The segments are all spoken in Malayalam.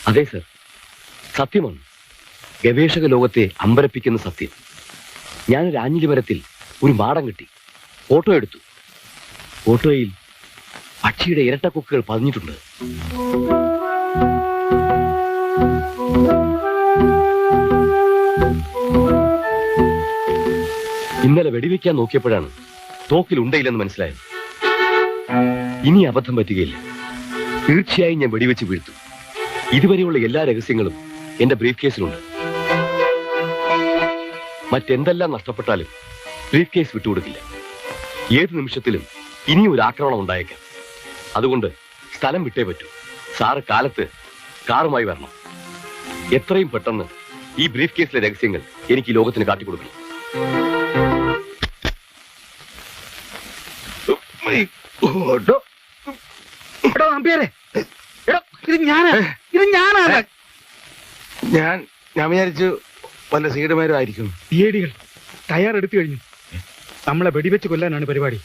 അതെ സർ, സത്യമാണ്. ഗവേഷക ലോകത്തെ അമ്പരപ്പിക്കുന്ന സത്യം. ഞാനൊരു ആഞ്ഞിലി മരത്തിൽ ഒരു മാടം കിട്ടി, ഫോട്ടോ എടുത്തു. ഫോട്ടോയിൽ പക്ഷിയുടെ ഇരട്ടക്കൊക്കുകൾ പതിഞ്ഞിട്ടുണ്ട്. ഇന്നലെ വെടിവെക്കാൻ നോക്കിയപ്പോഴാണ് തോക്കിൽ ഉണ്ടയില്ലെന്ന് മനസ്സിലായത്. ഇനി അബദ്ധം പറ്റുകയില്ല. തീർച്ചയായും ഞാൻ വെടിവെച്ച് വീഴ്ത്തും. ഇതുവരെയുള്ള എല്ലാ രഹസ്യങ്ങളും എന്റെ ബ്രീഫ് കേസിലുണ്ട്. മറ്റെന്തെല്ലാം നഷ്ടപ്പെട്ടാലും ബ്രീഫ് കേസ് വിട്ടുകൊടുക്കില്ല. ഏത് നിമിഷത്തിലും ഇനിയും ഒരു ആക്രമണം ഉണ്ടായേക്കാം. അതുകൊണ്ട് സ്ഥലം വിട്ടേ പറ്റൂ. സാറ് കാലത്ത് കാറുമായി വരണം. എത്രയും പെട്ടെന്ന് ഈ ബ്രീഫ് കേസിലെ രഹസ്യങ്ങൾ എനിക്ക് ഈ ലോകത്തിന് കാട്ടിക്കൊടുക്കണം. ഞാൻ വിചാരിച്ചു വല്ല സീഡുമാരും ആയിരിക്കും. ഡികൾ തയ്യാറെടുത്തു കഴിഞ്ഞു. നമ്മളെ വെടിവെച്ച് കൊല്ലാനാണ് പരിപാടി.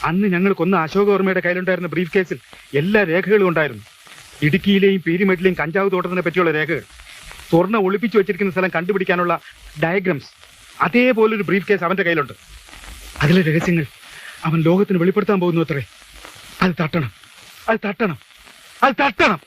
അന്ന് ഞങ്ങൾ കൊന്ന അശോകവർമ്മയുടെ കയ്യിലുണ്ടായിരുന്ന ബ്രീഫ് കേസിൽ എല്ലാ രേഖകളും ഉണ്ടായിരുന്നു. ഇടുക്കിയിലെയും പീരിമേട്ടിലെയും കഞ്ചാവ് തോട്ടത്തിനെ പറ്റിയുള്ള രേഖകൾ, സ്വർണ്ണ ഒളിപ്പിച്ചു വെച്ചിരിക്കുന്ന സ്ഥലം കണ്ടുപിടിക്കാനുള്ള ഡയഗ്രാംസ്, അതേപോലൊരു ബ്രീഫ് കേസ് അവന്റെ കയ്യിലുണ്ട്. അതിലെ രഹസ്യങ്ങൾ അവൻ ലോകത്തിന് വെളിപ്പെടുത്താൻ പോകുന്നു അത്രേ. അത് തട്ടണം, അത് തട്ടണം, അത് തട്ടണം.